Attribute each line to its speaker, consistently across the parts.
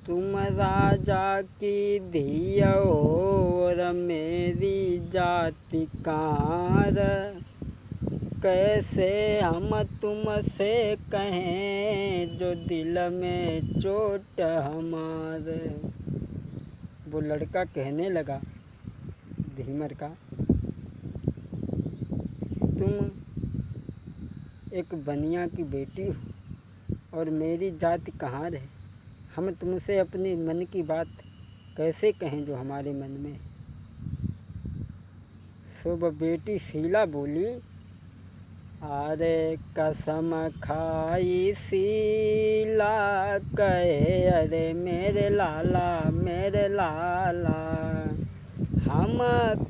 Speaker 1: तुम राजा की धिया और मेरी जाति कार, कैसे हम तुमसे कहें जो दिल में चोट हमारे। वो लड़का कहने लगा धीमर का, तुम एक बनिया की बेटी हो और मेरी जाति कहाँ रहे। हम तुमसे अपने मन की बात कैसे कहें जो हमारे मन में। सो वह बेटी शीला बोली, अरे कसम खाई शीला कहे, अरे मेरे लाला हम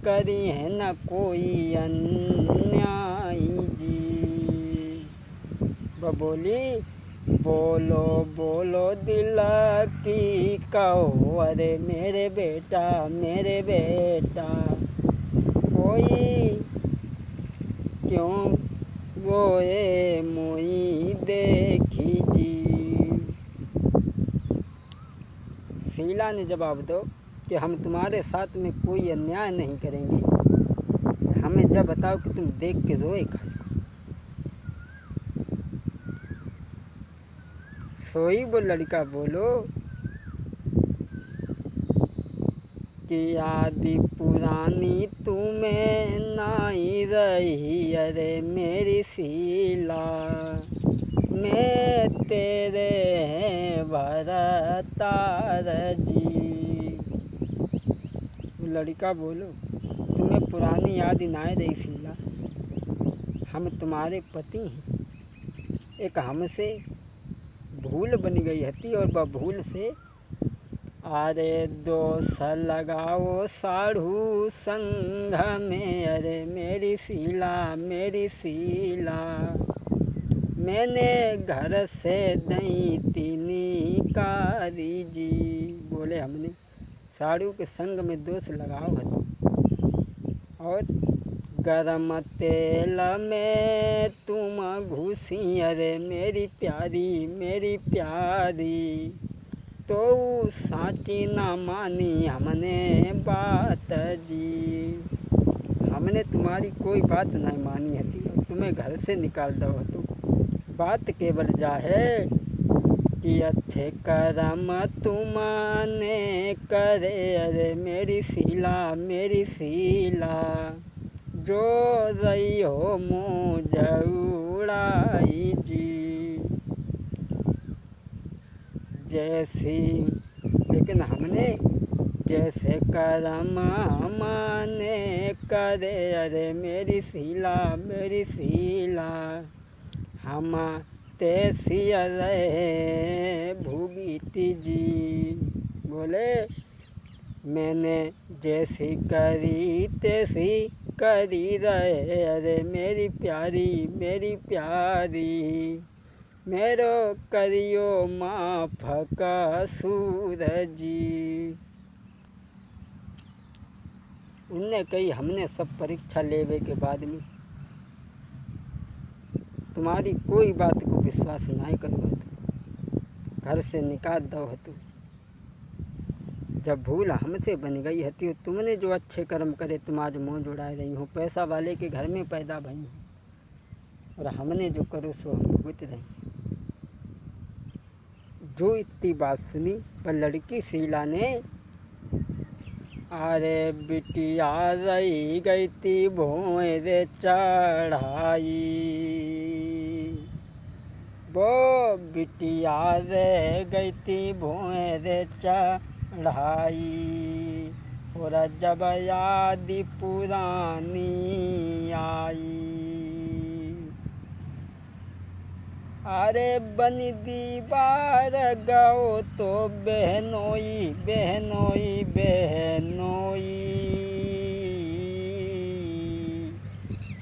Speaker 1: करी है न कोई अन्याय जी। वह बोली, बोलो बोलो दिल की कहो, अरे मेरे बेटा कोई क्यों रोए मोई देखी जी। शीला ने जवाब दो कि हम तुम्हारे साथ में कोई अन्याय नहीं करेंगे, हमें जब बताओ कि तुम देख के रोए खाली। सोई वो लड़का बोलो कि आदि पुरानी तुम्हें नाई रही, अरे मेरी शीला मैं तेरे हैं भरतार जी। लड़का बोलो, तुम्हें पुरानी याद ना रही शीला, हम तुम्हारे पति हैं। एक हमसे भूल बन गई हती और वह भूल से अरे दोष लगाओ साढ़ू संग में, अरे मेरी शीला मैंने घर से दई तीनी कारी जी। बोले हमने साढ़ू के संग में दोष लगाओ हती और गरम तेल में तुम घुसी, अरे मेरी प्यारी तो साची ना मानी हमने बात जी। हमने तुम्हारी कोई बात नहीं मानी हती, तुम्हें घर से निकाल दो हतो। बात केवल जा है कि अच्छे कर्म तुमने करे, अरे मेरी शीला जो रही हो मुझ उड़ाई जी। जैसी लेकिन हमने जैसे कर्म हमने करे, अरे मेरी शीला हम तैसी रहे भूगीती जी। बोले मैंने जैसी करी तैसी करी रहे, अरे मेरी प्यारी मेरो करियो माफ कसूर जी। उनने कही, हमने सब परीक्षा लेवे के बाद में तुम्हारी कोई बात को विश्वास नहीं करो, घर से निकाल दो हतु। जब भूल हमसे बन गई हती, तुमने जो अच्छे कर्म करे तुम आज मुँह जुड़ाए रही हो, पैसा वाले के घर में पैदा भई हो और हमने जो करो सो हम भुगत रही। जो इतनी बात सुनी पर लड़की शीला ने अरे बिटिया रही गई थी भोए रे चढ़ाई, वो बिटिया रह गई थी भोए रे चढ़ाई और जब याद पुरानी आई, अरे बन दीवार गाओ तो बहनोई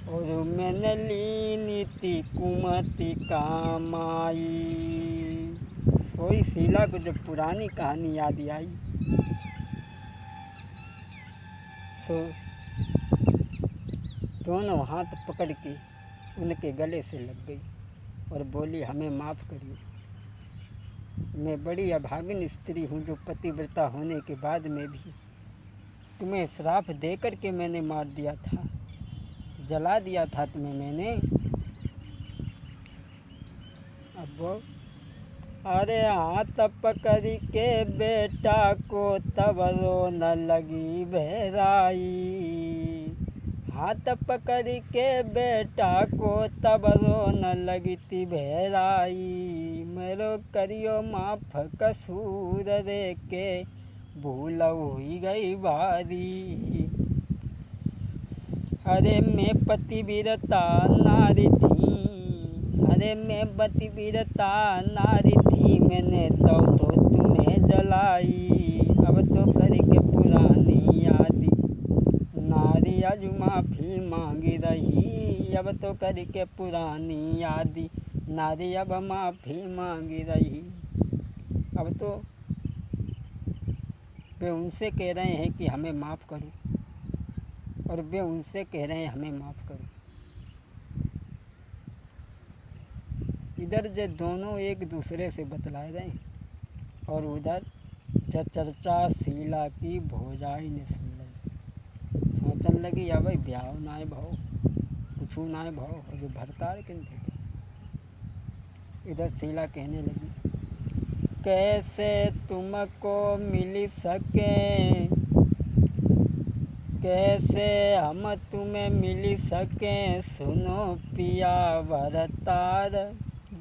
Speaker 1: और मैंने ली नीति कुमति कामाई। सोई शीला को जब पुरानी कहानी याद आई तो दोनों हाथ पकड़ के उनके गले से लग गई और बोली, हमें माफ़ करिए। मैं बड़ी अभागिन स्त्री हूँ जो पतिव्रता होने के बाद में भी तुम्हें श्राप दे कर के मैंने मार दिया था, जला दिया था तुम्हें मैंने। अब वो अरे हाथ पकड़ के बेटा को तब रोने लगी बहराई, हाथ पकड़ के बेटा को तब रोने लगी थी बहराई। मेरो करियो माफ कसूर रे के भूल हुई गई भारी। अरे मैं पतिव्रता नारी थी, अरे मैं पतिव्रता नारी थी, मैंने तो तुम्हें जलाई। अब तो करके पुरानी यादी नारी आज माफ़ी मांगी रही, अब तो करके पुरानी यादी नारी अब माफ़ी मांगी रही। अब तो वे उनसे कह रहे हैं कि हमें माफ़ करो, और वे उनसे कह रहे हैं हमें माफ़ करो। इधर जो दोनों एक दूसरे से बतलाए रहे हैं, और उधर चर्चा शीला की भौजाई ने सुन ली। सोचने लगी या भाई ब्याह नाय भाव, कुछ नाय भाव, और जो भरतार किन थे। इधर शीला कहने लगी, कैसे तुमको मिल सके, कैसे हम तुम्हें मिल सके, सुनो पिया भरतार,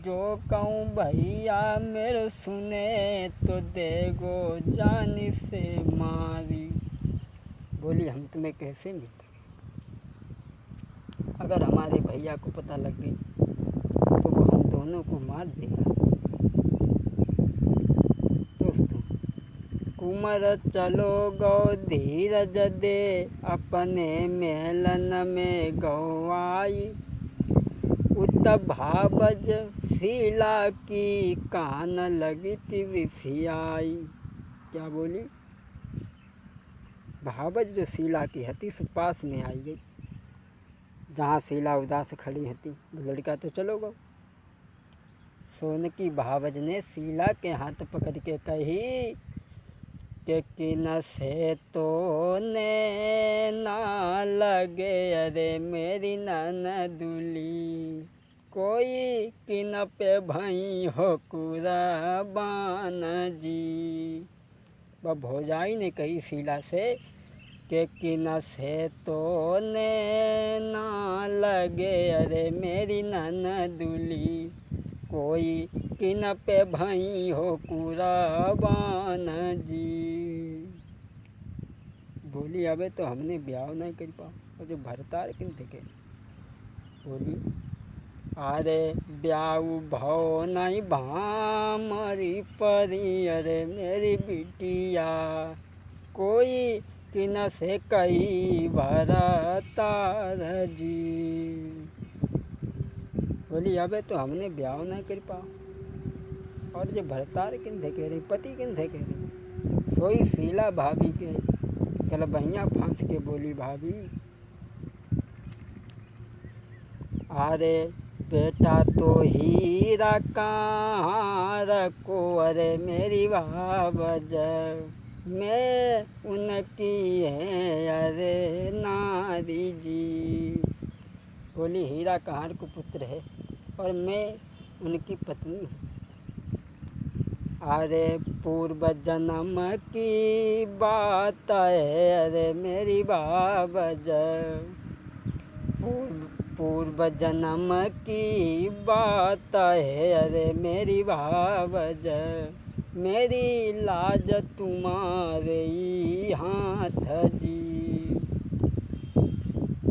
Speaker 1: जो कहूँ भैया मेरे सुने, तो देगो जान से मारी। बोली हम तुम्हें कैसे मिल सके, अगर हमारे भैया को पता लग गई तो वो हम दोनों को मार देगा। दोस्तों, कुंवर चलो गौ धीरज दे, अपने मेलन में गौआई, उत भावज शीला की कान लगी थी विसियाई। क्या बोली? भावज जो शीला की हती सो पास में आई गई, जहाँ शीला उदास खड़ी हती। लड़का तो चलो गो। सोन की भावज ने शीला के हाथ पकड़ के कही कि किन से तो ने ना लगे, अरे मेरी ननदुली, कोई किन पे भई हो कुर्बान जी। वह भौजाई ने कही शीला से कि किन से तो ने ना लगे, अरे मेरी ननदुली, कोई किन पे भई हो कुर्बान जी। बोली अबे तो हमने ब्याह नहीं कर पाओ, और जो भरतार किन थे के बोली, अरे ब्याह भाव नहीं भामरी परी, अरे मेरी बिटिया, कोई किन से कही भरतार जी। बोली अबे तो हमने ब्याह नहीं कर पाओ, और जो भरतार किन थे कह रही, पति किन थे कह रही, सोई शीला भाभी के कल बहिया फांस के बोली, भाभी अरे बेटा तो हीरा कहाँ रखो, अरे मेरी भावज, मैं उनकी है अरे नारी जी। बोली हीरा कहार को पुत्र है और मैं उनकी पत्नी हूँ। अरे पूर्व जन्म की बात है, अरे मेरी भावज, पूर्व जन्म की बात है, अरे मेरी भावज, मेरी लाज तुम्हारे ही हाथ जी।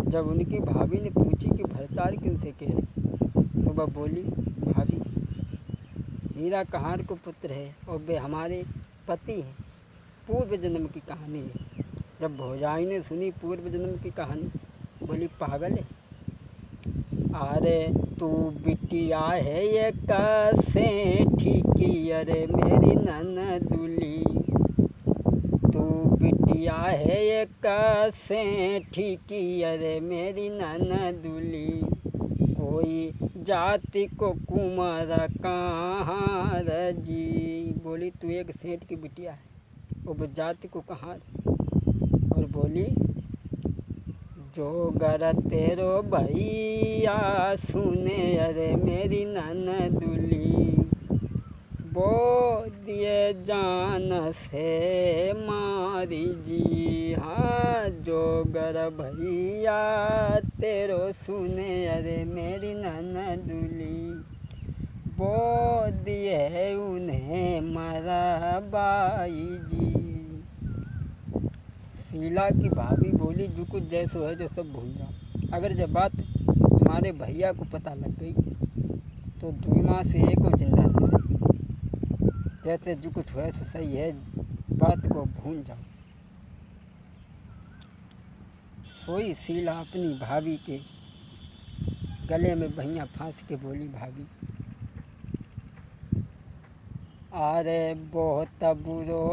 Speaker 1: जब उनकी भाभी ने पूछी कि भरतार किन से कह रहे, तो वह बोली भाभी हीरा कहार को पुत्र है और वे हमारे पति हैं, पूर्व जन्म की कहानी है। जब भौजाई ने सुनी पूर्व जन्म की कहानी, बोली पागल है, अरे तू बिटिया है ये कैसे ठीकी, अरे मेरी ननदुली, तू बिटिया है ये कैसे ठीकी, अरे मेरी ननदुली, कोई जाति को कुमार कहाँ जी। बोली तू एक सेठ की बिटिया है, वो जाति को कहाँ। और बोली जो गर तेरो भैया सुने अरे मेरी ननदुली, वो दिए जान से मारी जी। हाँ जो गर भैया तेरो सुने अरे मेरी ननदुली, वो दिए उन्हें मरा बाई जी। शीला की भाभी बोली जो कुछ जैसो है जो सब भूल जाओ। अगर जब बात तुम्हारे भैया को पता लग गई तो 2 माह से एक को जिंदा न रहे। जैसे जो कुछ है सो सही है, बात को भूल जाओ। सोई शीला अपनी भाभी के गले में भैया फांस के बोली भाभी अरे बहुत बुरो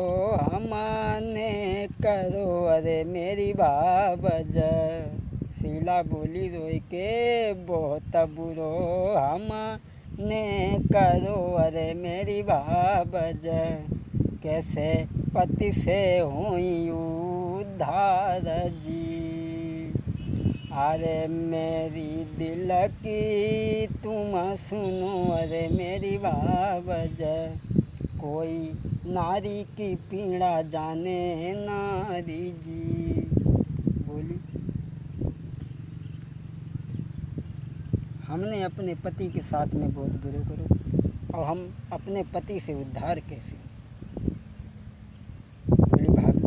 Speaker 1: हमने करो अरे मेरी बाबज। शीला बोली रोई के बहुत बुरो हमने करो अरे मेरी बाबज। कैसे पति से हुई उद्धार जी। अरे मेरी दिल की तुम सुनो अरे मेरी बाबज। कोई नारी की पीड़ा जाने नारी जी। बोली हमने अपने पति के साथ में बहुत बुरे करो और हम अपने पति से उद्धार कैसे। बोली भाभी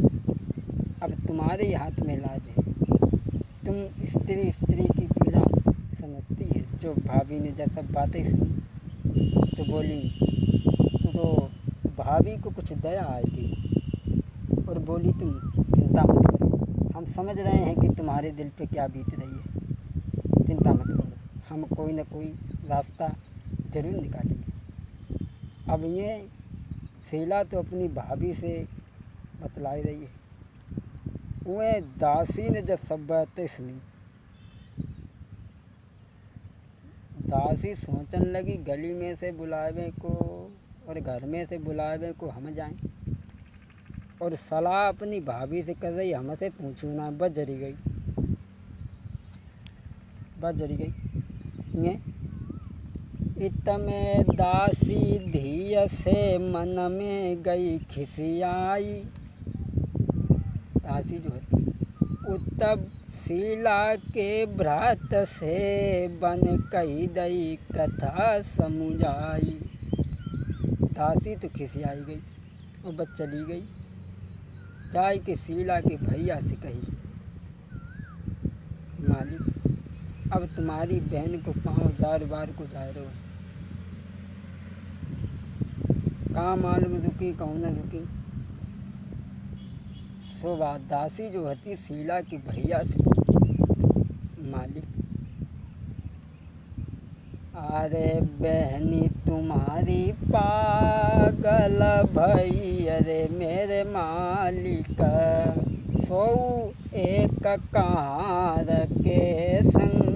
Speaker 1: अब तुम्हारे ही हाथ में इलाज है। तुम स्त्री की पीड़ा समझती है। जो भाभी ने जब सब बातें सुनी तो बोली तो भाभी को कुछ दया आएगी और बोली तुम चिंता मत करो, हम समझ रहे हैं कि तुम्हारे दिल पे क्या बीत रही है। चिंता मत करो, हम कोई ना कोई रास्ता ज़रूर निकालेंगे। अब ये शीला तो अपनी भाभी से बतलाई रही है। वह दासी ने जब सब बातें सुनी, दासी सोचने लगी गली में से बुलावे को और घर में से बुलावे को हम जाएं। और सलाह अपनी भाभी से कर रही हमसे पूछू ना। बस जरी गई ये इतने दासी धिय से मन में गई खिसियाई। दासी जो है उत्तम शीला के भ्रात से बन कही दई कथा समुझाई। दासी तो खिसियाई गई और बस चली गई। जाय के शीला के भैया से कही मालिक अब तुम्हारी बहन को 5000 बार को जा रहे हो, कहाँ मालूम रुकी कहूँ न रुकी। सो बात दासी जो होती शीला की भैया से मालिक अरे बहनी तुम्हारी पागल भई अरे मेरे मालिक। सो एक कहार के संग